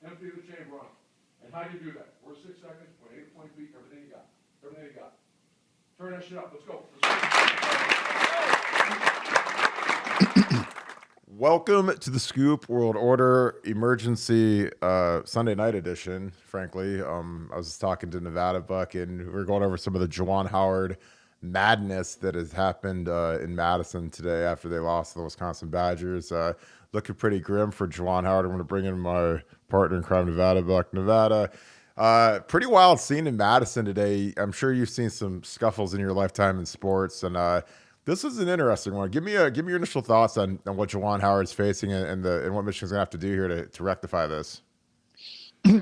empty the chamber on. And how do you do that? First 6 seconds, point A to point B, everything you got. Everything you got. Turn that shit up. Let's go. Welcome to the Scoop World Order Emergency Sunday Night Edition. Frankly, I was talking to Nevadabuck, and we were going over some of the Juwan Howard madness that has happened in Madison today after they lost to the Wisconsin Badgers. Looking pretty grim for Juwan Howard. I'm going to bring in my partner in crime, Nevadabuck. Nevada, pretty wild scene in Madison today. I'm sure you've seen some scuffles in your lifetime in sports, and this is an interesting one. Give me your initial thoughts on what Juwan Howard's facing and what Michigan's gonna have to do here to rectify this.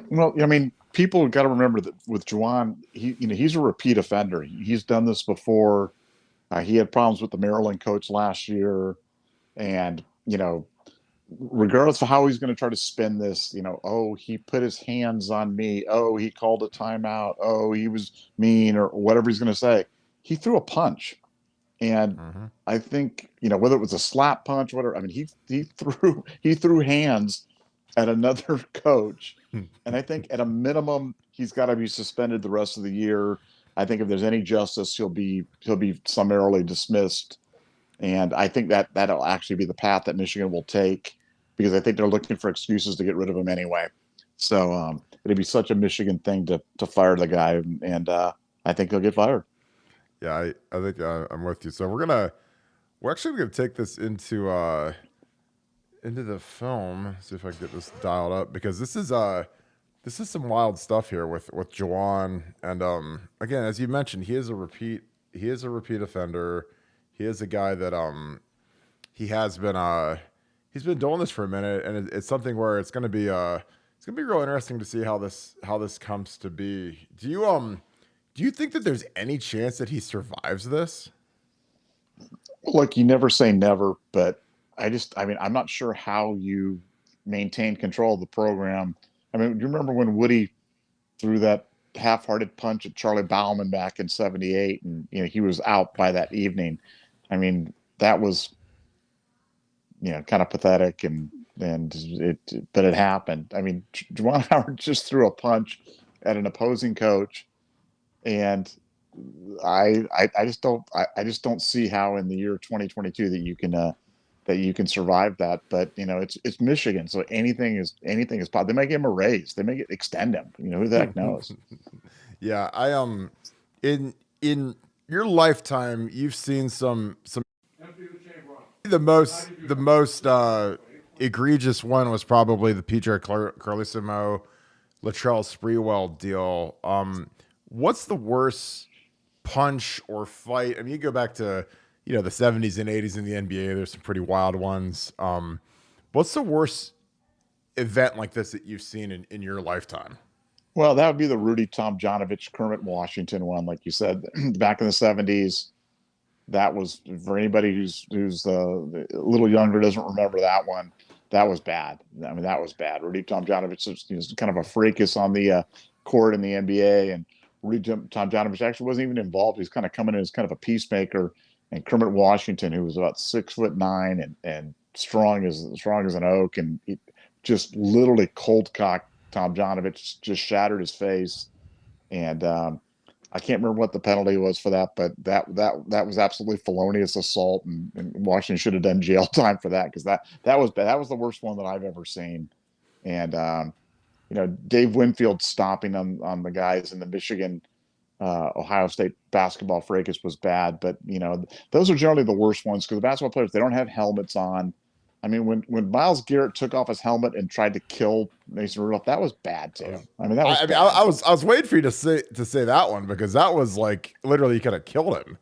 Well, I mean, people got to remember that with Juwan, he's a repeat offender. He's done this before. He had problems with the Maryland coach last year, and regardless of how he's going to try to spin this, oh, he put his hands on me. Oh, he called a timeout. Oh, he was mean or whatever he's going to say. He threw a punch. And I think, whether it was a slap punch, whatever, I mean, he threw hands at another coach. And I think at a minimum, he's got to be suspended the rest of the year. I think if there's any justice, he'll be summarily dismissed. And I think that'll actually be the path that Michigan will take, because I think they're looking for excuses to get rid of him anyway. So it'd be such a Michigan thing to fire the guy, and I think he'll get fired. Yeah, I think I'm with you. So we're actually gonna take this into the film. See if I can get this dialed up, because this is some wild stuff here with Juwan. And again, as you mentioned, he is a repeat offender. He is a guy that he's been doing this for a minute, and it's something where it's gonna be real interesting to see how this comes to be. Do you think that there's any chance that he survives this? Look, you never say never, but I'm not sure how you maintain control of the program. I mean, do you remember when Woody threw that half-hearted punch at Charlie Bauman back in '78, and he was out by that evening? I mean, that was kind of pathetic, but it happened. I mean, Juwan Howard just threw a punch at an opposing coach, and I just don't see how in the year 2022 that you can survive that. But it's Michigan, so anything is possible. They may give him a raise, they may extend him. Who the heck knows? Yeah, I in your lifetime, you've seen some. The most egregious one was probably the PJ Carlesimo Latrell Sprewell deal. What's the worst punch or fight? I mean, you go back to the 70s and 80s in the NBA. There's some pretty wild ones. What's the worst event like this that you've seen in your lifetime? Well, that would be the Rudy Tomjanovich Kermit Washington one, like you said, back in the 70s. That was, for anybody who's a little younger, doesn't remember that one. That was bad. I mean, that was bad. Rudy Tomjanovich was kind of a fracas on the court in the NBA, and Rudy Tomjanovich actually wasn't even involved. He was kind of coming in as kind of a peacemaker. And Kermit Washington, who was about 6'9" and strong as an oak, and he just literally cold cocked Tomjanovich, just shattered his face. And I can't remember what the penalty was for that, but that was absolutely felonious assault, and Washington should have done jail time for that, because that was bad. That was the worst one that I've ever seen. And Dave Winfield stomping on the guys in the Michigan Ohio State basketball fracas was bad, but those are generally the worst ones, because the basketball players, they don't have helmets on. I mean, when Myles Garrett took off his helmet and tried to kill Mason Rudolph, that was bad too. I mean, I was waiting for you to say that one, because that was like literally you could have killed him.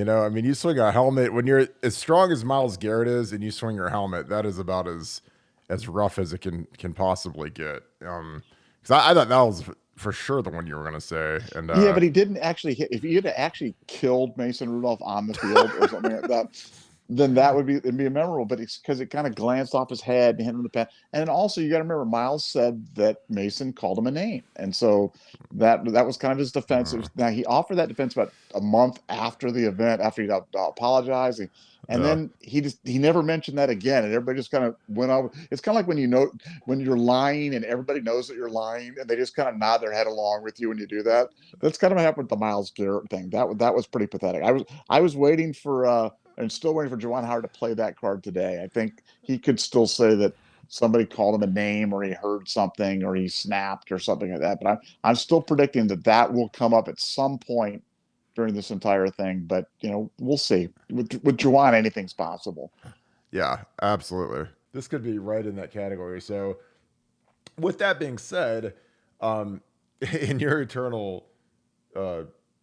I mean, you swing a helmet when you're as strong as Myles Garrett is, and you swing your helmet, that is about as rough as it can possibly get. Because I thought that was for sure the one you were going to say. And yeah, but he didn't actually hit. If he had actually killed Mason Rudolph on the field or something like that, then it'd be memorable. But it's because it kind of glanced off his head and hit him in the pad. And then also, you got to remember, Miles said that Mason called him a name, and so that was kind of his defense. Now, he offered that defense about a month after the event, after he apologized. And then he never mentioned that again, and everybody just kind of went over. It's kind of like when you're lying and everybody knows that you're lying, and they just kind of nod their head along with you when you do that. That's kind of what happened with the Myles Garrett thing. That was pretty pathetic. I was waiting for and still waiting for Juwan Howard to play that card today. I think he could still say that somebody called him a name, or he heard something, or he snapped, or something like that. But I'm still predicting that will come up at some point during this entire thing. But we'll see. With Juwan, anything's possible. Yeah, absolutely. This could be right in that category. So, with that being said, in your eternal,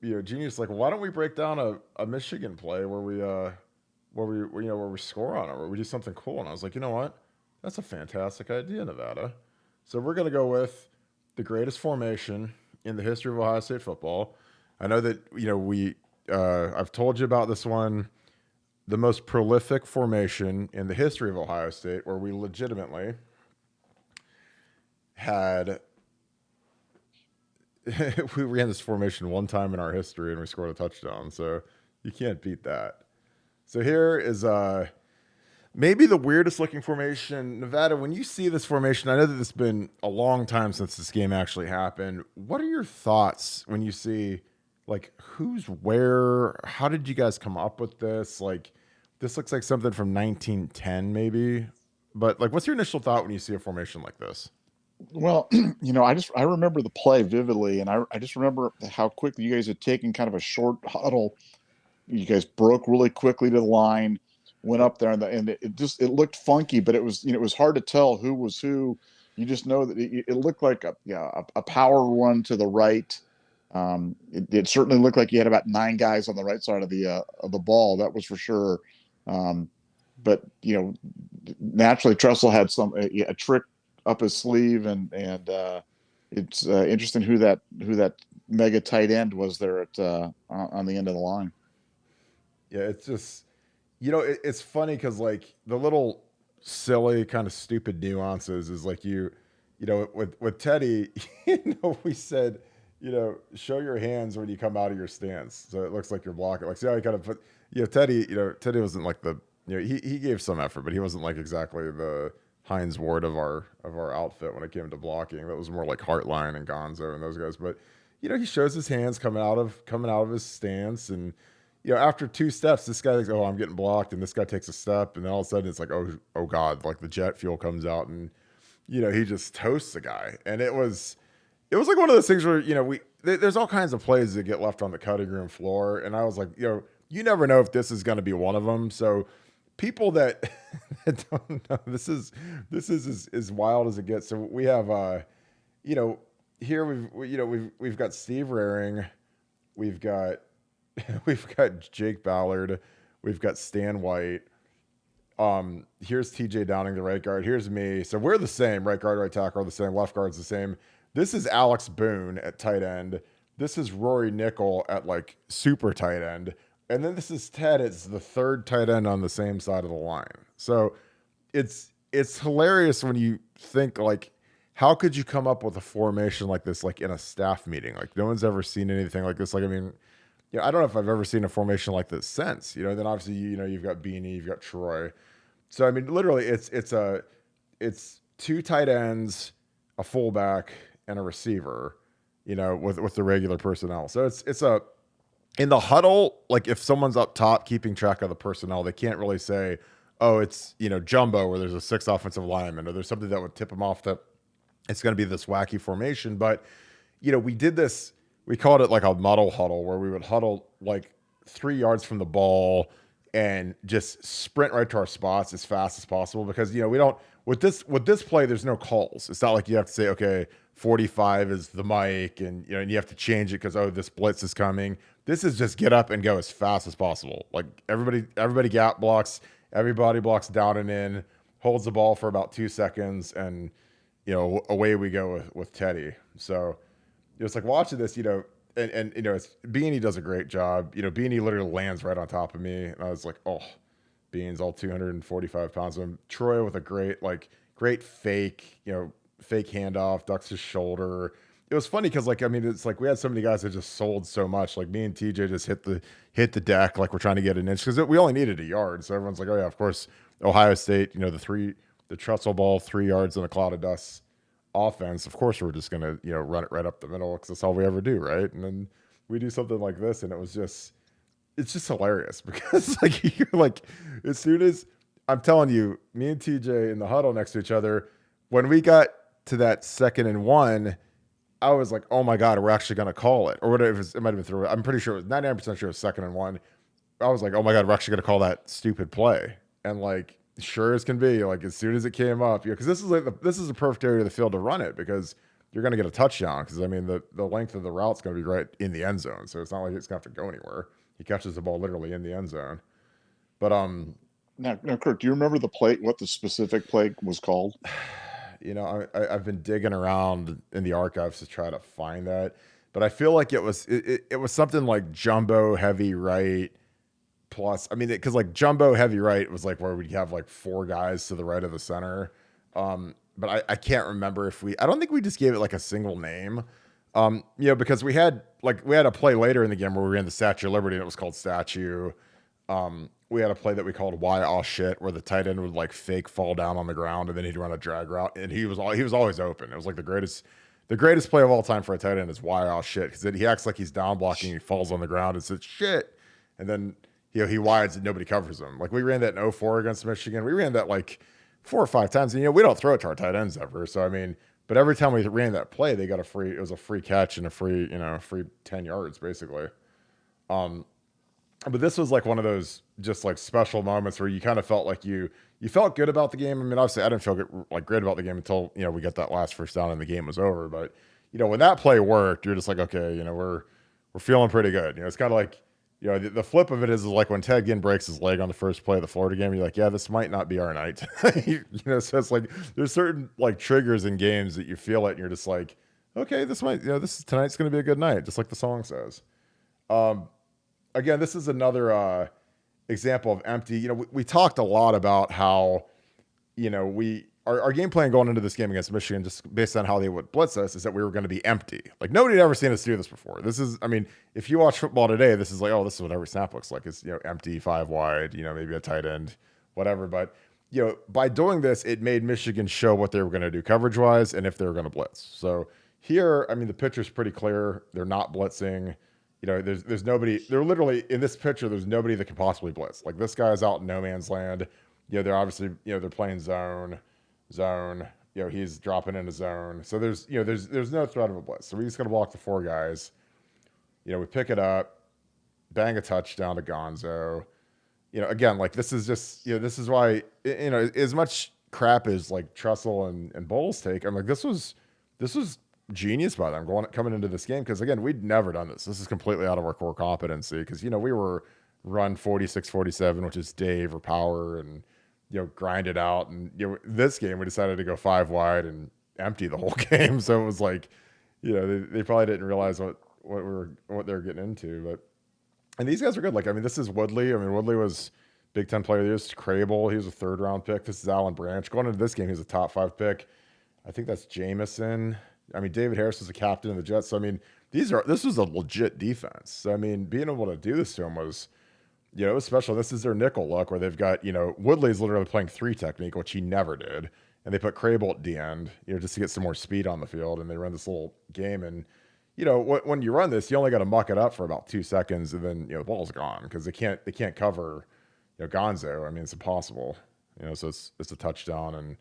genius, like, why don't we break down a Michigan play where we score on it, where we do something cool? And I was like, you know what, that's a fantastic idea, Nevada. So we're gonna go with the greatest formation in the history of Ohio State football. I know that I've told you about this one, the most prolific formation in the history of Ohio State, where we legitimately had we ran this formation one time in our history and we scored a touchdown. So you can't beat that. So here is maybe the weirdest looking formation. Nevada, when you see this formation, I know that it's been a long time since this game actually happened. What are your thoughts when you see, like, who's where? How did you guys come up with this? Like, this looks like something from 1910 maybe. But, like, what's your initial thought when you see a formation like this? Well, I remember the play vividly, and I just remember how quickly you guys had taken kind of a short huddle. You guys broke really quickly to the line, went up there, and it looked funky, but it was hard to tell who was who. You just know that it looked like a power run to the right. It certainly looked like you had about 9 guys on the right side of the ball. That was for sure. But naturally Tressel had a trick up his sleeve, and it's interesting who that mega tight end was there at on the end of the line. Yeah, it's just, it's funny because, like, the little silly kind of stupid nuances is like with Teddy, we said, show your hands when you come out of your stance, so it looks like you're blocking. Like, see how he kind of put, Teddy wasn't like the, he gave some effort, but he wasn't like exactly the Heinz Ward of our outfit when it came to blocking. That was more like Hartline and Gonzo and those guys. But he shows his hands coming out of his stance, and after 2 steps, this guy thinks, oh, I'm getting blocked, and this guy takes a step, and then all of a sudden it's like, oh God, like the jet fuel comes out, and he just toasts the guy. And it was like one of those things where there's all kinds of plays that get left on the cutting room floor, and I was like, you never know if this is going to be one of them. So people that don't know, this is as wild as it gets. So we have here we've got Steve Raring, we've got Jake Ballard, we've got Stan White. Here's TJ Downing, the right guard. Here's me. So we're the same. Right guard, right tackle are the same. Left guard's the same. This is Alex Boone at tight end. This is Rory Nickel at, like, super tight end. And then this is Ted. It's the third tight end on the same side of the line. So it's hilarious when you think, like, how could you come up with a formation like this, like, in a staff meeting? Like, no one's ever seen anything like this. Like, I mean, I don't know if I've ever seen a formation like this since. Then obviously you've got Beanie, you've got Troy. So I mean, literally, it's 2 tight ends, a fullback, and a receiver. With the regular personnel. So it's in the huddle. Like, if someone's up top keeping track of the personnel, they can't really say, oh, it's jumbo where there's a 6 offensive linemen, or there's something that would tip them off that it's going to be this wacky formation. But we did this. We called it like a muddle huddle, where we would huddle like 3 yards from the ball and just sprint right to our spots as fast as possible, because we don't, with this play, there's no calls. It's not like you have to say, okay, 45 is the mic, and and you have to change it because, oh, this blitz is coming. This is just get up and go as fast as possible. Like, everybody gap blocks, everybody blocks down and in, holds the ball for about 2 seconds, and away we go with Teddy. So it's like watching this, and it's, Beanie does a great job. Beanie literally lands right on top of me, and I was like, oh, Bean's all 245 pounds of him. Troy with a great fake, fake handoff, ducks his shoulder. it was funny because, like, I mean, it's like we had so many guys that just sold so much. Like me and TJ just hit the deck like we're trying to get an inch because we only needed a yard. So everyone's like, oh yeah, of course, Ohio State. You know, the trestle ball, 3 yards in a cloud of dust offense. Of course, we're just gonna run it right up the middle because that's all we ever do, right? And then we do something like this, and it's just hilarious because like you're like, as soon as I'm telling you, me and TJ in the huddle next to each other, when we got to that 2nd and 1, I was like, oh my God, we're actually going to call it. Or whatever, it might have been through. I'm pretty sure it was 99% sure it was 2nd and 1. I was like, oh my God, we're actually going to call that stupid play. And like, sure as can be, like as soon as it came up, because this is a perfect area of the field to run it because you're going to get a touchdown. Because I mean, the length of the route's going to be right in the end zone. So it's not like it's going to have to go anywhere. He catches the ball literally in the end zone. But Now, Kirk, do you remember the play? What the specific play was called? I've been digging around in the archives to try to find that, but I feel like it was something like jumbo heavy right plus. I mean, because like jumbo heavy right was like where we'd have like 4 guys to the right of the center. But I can't remember if I don't think we just gave it like a single name. Because we had a play later in the game where we ran the Statue of Liberty and it was called Statue. We had a play that we called "Why All Shit," where the tight end would like fake fall down on the ground and then he'd run a drag route, and he was always open. It was like the greatest play of all time for a tight end is "Why All Shit," because he acts like he's down blocking, he falls on the ground and says "shit," and then he wides and nobody covers him. Like we ran that in 04 against Michigan. We ran that like 4 or 5 times, and we don't throw it to our tight ends ever. So I mean, but every time we ran that play, they got it was a free catch and a free 10 yards basically. But this was like one of those just like special moments where you kind of felt like you felt good about the game. I mean, obviously I didn't feel great about the game until, we got that last first down and the game was over. But, when that play worked, you're just like, okay, we're feeling pretty good. It's kind of like, the flip of it is like when Ted Ginn breaks his leg on the first play of the Florida game, you're like, yeah, this might not be our night. So it's like, there's certain like triggers in games that you feel it and you're just like, okay, tonight's going to be a good night. Just like the song says. Again, this is another example of empty. We talked a lot about how, our game plan going into this game against Michigan, just based on how they would blitz us, is that we were going to be empty. Like nobody had ever seen us do this before. This is, I mean, if you watch football today, this is like, oh, this is what every snap looks like. It's empty, 5 wide, maybe a tight end, whatever. But by doing this, it made Michigan show what they were going to do coverage wise and if they were going to blitz. So here, I mean, the picture's pretty clear. They're not blitzing. There's nobody. They're literally in this picture. There's nobody that can possibly blitz. Like this guy's out in no man's land. They're obviously they're playing zone. He's dropping in a zone. So there's no threat of a blitz. So we just gotta block the 4 guys. We pick it up, bang a touchdown to Gonzo. Again, like this is just this is why as much crap as like Tressel and Bowles take. I'm like this was genius by them coming into this game because again we'd never done this. This is completely out of our core competency because we were run 46-47, which is Dave or power and grind it out, and this game we decided to go 5 wide and empty the whole game. So it was like they probably didn't realize what they were getting into. And these guys are good. Like I mean this is Woodley. I mean Woodley was Big Ten player of the year. Crable, he was a 3rd round pick. This is Alan Branch going into this game. He's a top 5 pick. I think that's Jameson. I mean, David Harris was a captain of the Jets. So, I mean, this was a legit defense. So, I mean, being able to do this to them was, it was special. This is their nickel look where they've got, Woodley's literally playing 3 technique, which he never did. And they put Crable at the end, just to get some more speed on the field. And they run this little game. And, when you run this, you only got to muck it up for about 2 seconds. And then, the ball's gone because they can't cover, Gonzo. I mean, it's impossible, so it's a touchdown. And,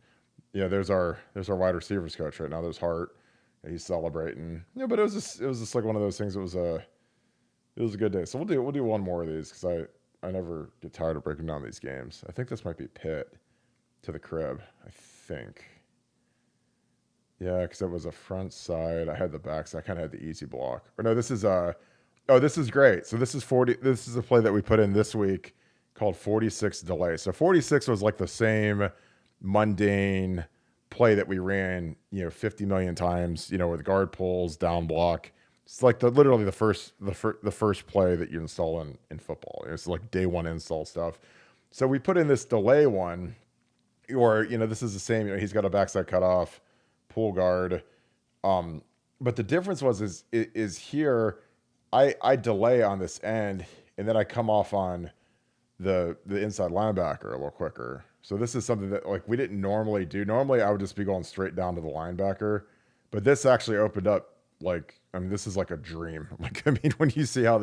there's our wide receivers coach right now. There's Hart. He's celebrating. But it was just like one of those things. It was a good day. So we'll do one more of these because I never get tired of breaking down these games. I think this might be Pitt to the crib. I think. Yeah, because it was a front side. I had the back, so I kind of had the easy block. Or no, this is this is great. So this is 40. This is a play that we put in this week called 46 delay. So 46 was like the same mundane play that we ran 50 million times with guard pulls, down block. It's like literally the first play that you install in football. It's like day 1 install stuff. So we put in this delay one, or this is the same. He's got a backside cutoff, pull guard. But the difference is here, I delay on this end, and then I come off on the inside linebacker a little quicker. So this is something that like we didn't normally do. Normally I would just be going straight down to the linebacker, but this actually opened up like I mean this is like a dream. Like I mean when you see how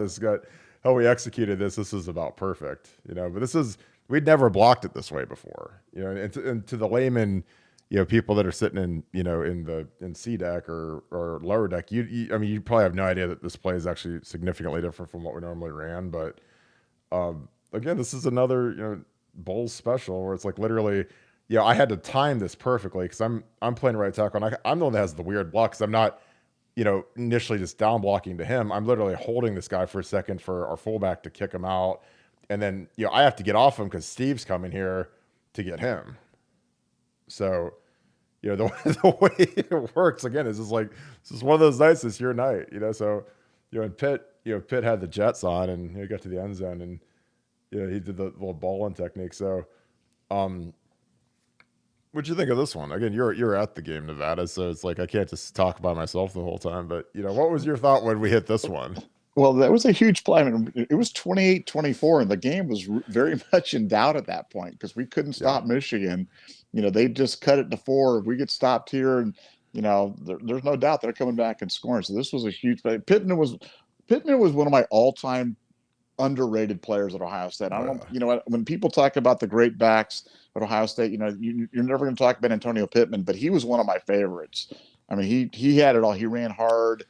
we executed this is about perfect, you know. But this is we'd never blocked it this way before, you know. And to the layman, you know, people that are sitting in you know in C deck or lower deck, I mean you probably have no idea that this play is actually significantly different from what we normally ran, but again, this is another, you know, Bulls special where it's like literally, you know, I had to time this perfectly because I'm playing right tackle and I'm the one that has the weird block because I'm not, you know, initially just down blocking to him. I'm literally holding this guy for a second for our fullback to kick him out, and then you know I have to get off him because Steve's coming here to get him. So, you know, the way it works again is just like this is one of those nights. It's your night, you know. So, you know, and Pitt had the Jets on and he got to the end zone and. Yeah, he did the little balling technique. So, what'd you think of this one? Again, you're at the game, Nevada, so it's like I can't just talk by myself the whole time. But you know, what was your thought when we hit this one? Well, that was a huge play. I mean, it was 28-24, and the game was very much in doubt at that point because we couldn't stop Michigan. You know, they just cut it to 4. If we get stopped here, and you know, there's no doubt they're coming back and scoring. So this was a huge play. Pittman was one of my all-time underrated players at Ohio State. I don't, you know, when people talk about the great backs at Ohio State, you know, you're never going to talk about Antonio Pittman, but he was one of my favorites. I mean, he had it all. He ran hard.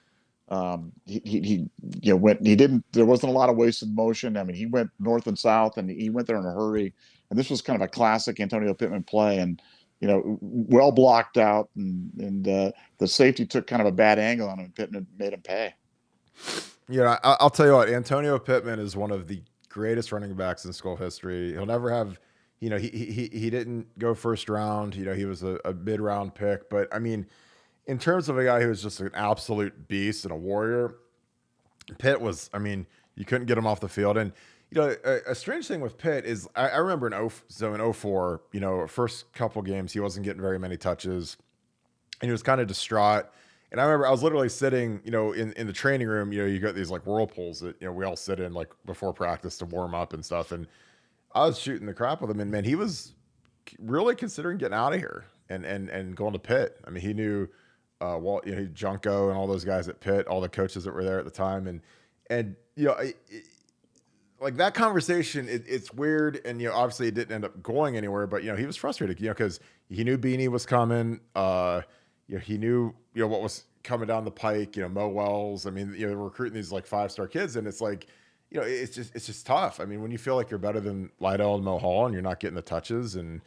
He you know there wasn't a lot of wasted motion. I mean, he went north and south, and he went there in a hurry. And this was kind of a classic Antonio Pittman play, and you know, well blocked out, and the safety took kind of a bad angle on him, and Pittman made him pay. You know, I'll tell you what, Antonio Pittman is one of the greatest running backs in school history. He'll never have, you know, he didn't go first round. You know, he was a mid round pick. But I mean, in terms of a guy who was just an absolute beast and a warrior, Pitt was. I mean, you couldn't get him off the field. And you know, a strange thing with Pitt is I remember in 04, you know, first couple games he wasn't getting very many touches, and he was kind of distraught. And I remember I was literally sitting, you know, in the training room, you know, you got these like whirlpools that, you know, we all sit in like before practice to warm up and stuff. And I was shooting the crap with him, and man, he was really considering getting out of here and going to Pitt. I mean, he knew, well, you know, Junko and all those guys at Pitt, all the coaches that were there at the time. And, you know, like that conversation, it's weird. And, you know, obviously it didn't end up going anywhere, but, you know, he was frustrated, you know, cause he knew Beanie was coming. You know, he knew, you know, what was coming down the pike, you know, Mo Wells. I mean, you know, recruiting these like 5-star kids. And it's like, you know, it's just tough. I mean, when you feel like you're better than Lydell and Mo Hall and you're not getting the touches and,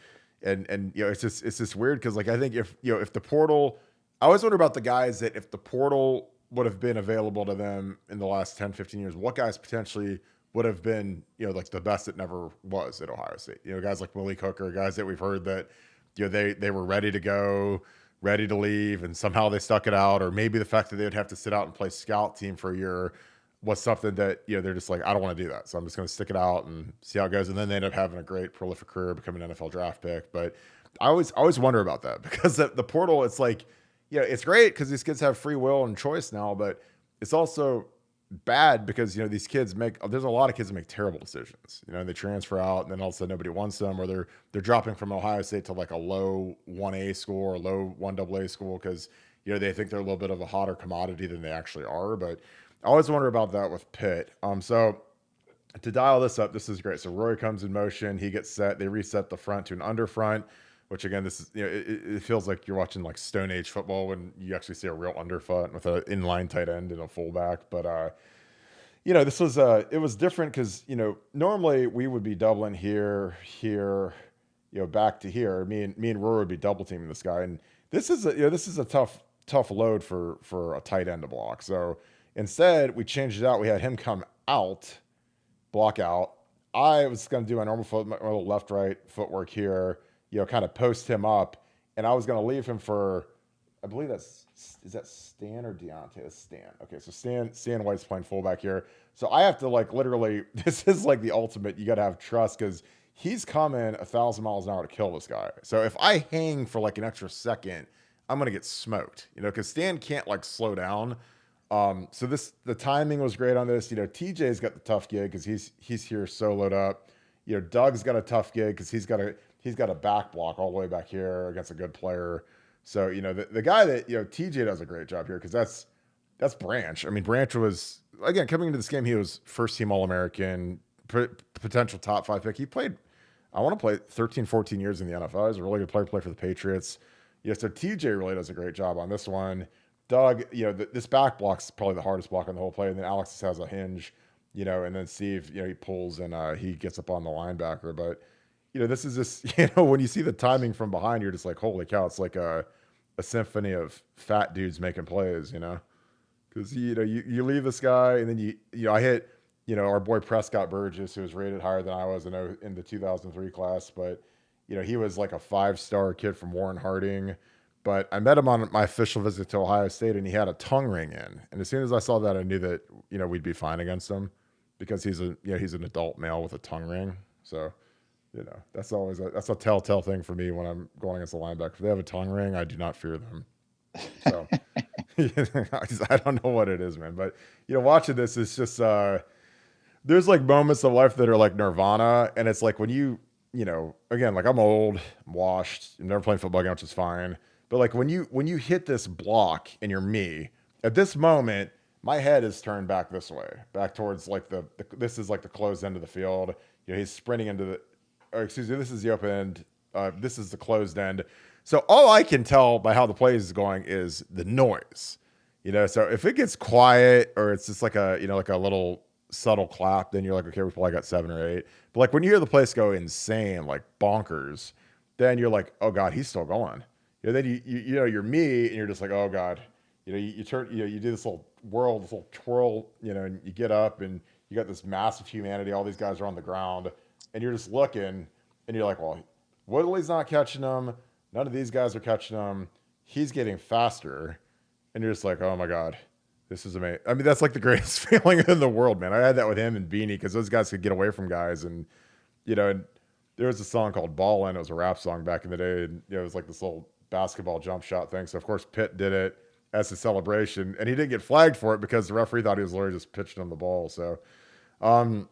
you know, it's just weird. Cause like, I think if the portal, I always wonder about the guys that if the portal would have been available to them in the last 10, 15 years, what guys potentially would have been, you know, like the best that never was at Ohio State, you know, guys like Willie Hooker, guys that we've heard that, you know, they were ready to go, ready to leave, and somehow they stuck it out, or maybe the fact that they would have to sit out and play scout team for a year was something that, you know, they're just like, I don't want to do that, so I'm just going to stick it out and see how it goes. And then they end up having a great prolific career, becoming an NFL draft pick. But I always wonder about that because the portal, it's like, you know, it's great because these kids have free will and choice now, but it's also bad because, you know, these kids there's a lot of kids that make terrible decisions, you know, and they transfer out and then all of a sudden nobody wants them, or they're dropping from Ohio State to like a low 1A school or low 1AA school because, you know, they think they're a little bit of a hotter commodity than they actually are. But I always wonder about that with Pitt. So to dial this up, this is great. So Roy comes in motion, he gets set, they reset the front to an under front, which again, this is, you know, it feels like you're watching like Stone Age football when you actually see a real underfoot with an inline tight end and a fullback. But you know, this was it was different because, you know, normally we would be doubling here, you know, back to here. Me and Roy would be double teaming this guy, and this is a tough load for a tight end to block. So instead, we changed it out. We had him come out, block out. I was going to do my normal my little left right footwork here, you know, kind of post him up, and I was going to leave him for, I believe is that Stan or Deontay? It's Stan. Okay, so Stan White's playing fullback here. So I have to like literally, this is like the ultimate. You got to have trust because he's coming 1,000 miles an hour to kill this guy. So if I hang for like an extra second, I'm going to get smoked, because Stan can't like slow down. So the timing was great on this. TJ's got the tough gig because he's here soloed up. Doug's got a tough gig because he's got a back block all the way back here against a good player. So the guy that TJ does a great job here because that's Branch. I mean, Branch was again coming into this game. He was first team All American, potential top 5 pick. He played, I want to play 13, 14 years in the NFL. He's a really good player. Play for the Patriots. Yeah, so TJ really does a great job on this one. Doug, this back block's probably the hardest block on the whole play. And then Alex has a hinge, and then Steve, he pulls and he gets up on the linebacker. But, this is just, when you see the timing from behind, you're just like, holy cow, it's like a symphony of fat dudes making plays, because, you leave this guy and then I hit, our boy Prescott Burgess, who was rated higher than I was in the 2003 class, but, he was like a 5-star kid from Warren Harding. But I met him on my official visit to Ohio State, and he had a tongue ring in. And as soon as I saw that, I knew that we'd be fine against him because he's an adult male with a tongue ring. So that's always that's a telltale thing for me when I'm going against a linebacker. If they have a tongue ring, I do not fear them. So I don't know what it is, man. But watching this is just there's like moments of life that are like nirvana, and it's like when again, like I'm old, I'm washed, I'm never playing football again, which is fine. But like when you hit this block and you're me, at this moment, my head is turned back this way, back towards like this is like the closed end of the field. He's sprinting into this is the open end. This is the closed end. So all I can tell by how the play is going is the noise. So if it gets quiet or it's just like like a little subtle clap, then you're like, okay, we probably got 7 or 8. But like when you hear the place go insane, like bonkers, then you're like, oh God, he's still going. Then you're me, and you're just like, oh God, you turn, you do this little whirl, this little twirl, and you get up, and you got this massive humanity. All these guys are on the ground, and you're just looking, and you're like, well, Woodley's not catching him. None of these guys are catching him. He's getting faster, and you're just like, oh my God, this is amazing. I mean, that's like the greatest feeling in the world, man. I had that with him and Beanie because those guys could get away from guys, and and there was a song called Ballin'. It was a rap song back in the day, and it was like this little basketball jump shot thing. So of course Pitt did it as a celebration, and he didn't get flagged for it because the referee thought he was literally just pitching him the ball. So I'm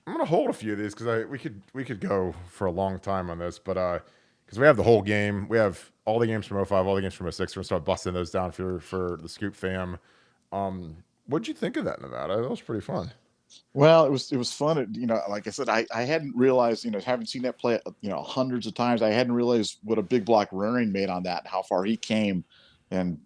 gonna hold a few of these because we could go for a long time on this, but because we have the whole game, we have all the games from 05, all the games from 06. We're gonna start busting those down for the Scoop fam. What'd you think of that, Nevada? That was pretty fun. Well, it was fun. Like I said, I hadn't realized, having seen that play, hundreds of times, I hadn't realized what a big block Rearing made on that, how far he came. And,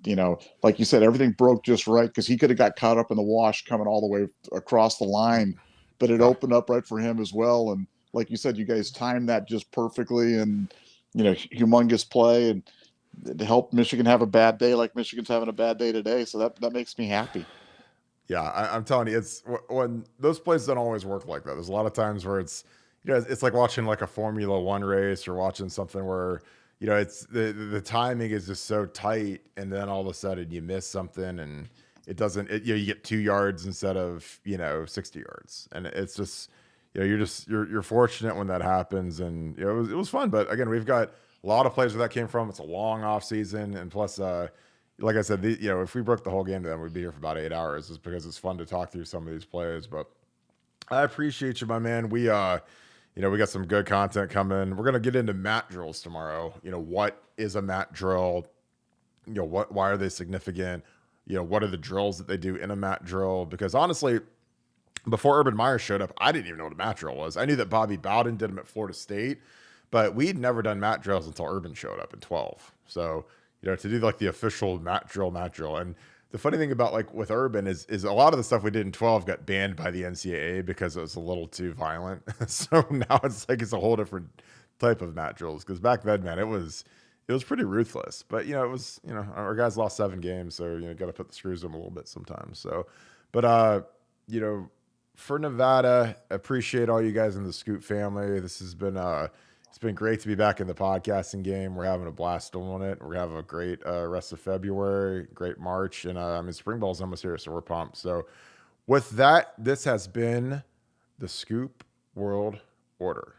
like you said, everything broke just right because he could have got caught up in the wash coming all the way across the line, but it opened up right for him as well. And like you said, you guys timed that just perfectly and, humongous play and to help Michigan have a bad day like Michigan's having a bad day today. So that makes me happy. Yeah, I'm telling you, it's when those plays don't always work like that. There's a lot of times where it's, it's like watching like a Formula One race or watching something where, it's the timing is just so tight, and then all of a sudden you miss something and it doesn't, you get 2 yards instead of 60 yards, and it's just, you're fortunate when that happens, and it was fun. But again, we've got a lot of plays where that came from. It's a long off season, and plus, like I said, if we broke the whole game to them, we'd be here for about 8 hours. It's because it's fun to talk through some of these plays. But I appreciate you, my man. We we got some good content coming. We're gonna get into mat drills tomorrow. What is a mat drill? Why are they significant? What are the drills that they do in a mat drill? Because honestly, before Urban Meyer showed up, I didn't even know what a mat drill was. I knew that Bobby Bowden did them at Florida State, but we'd never done mat drills until Urban showed up in 12. So to do like the official mat drill. And the funny thing about like with Urban is a lot of the stuff we did in 12 got banned by the NCAA because it was a little too violent. So now it's a whole different type of mat drills. Because back then, man, it was pretty ruthless. But it was our guys lost 7 games, so got to put the screws in them a little bit sometimes. So, but for Nevada, appreciate all you guys in the Scoop family. This has been it's been great to be back in the podcasting game. We're having a blast doing it. We're having a great rest of February, great March, and spring ball's almost here, so we're pumped. So with that, this has been the Scoop World Order.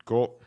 Cool.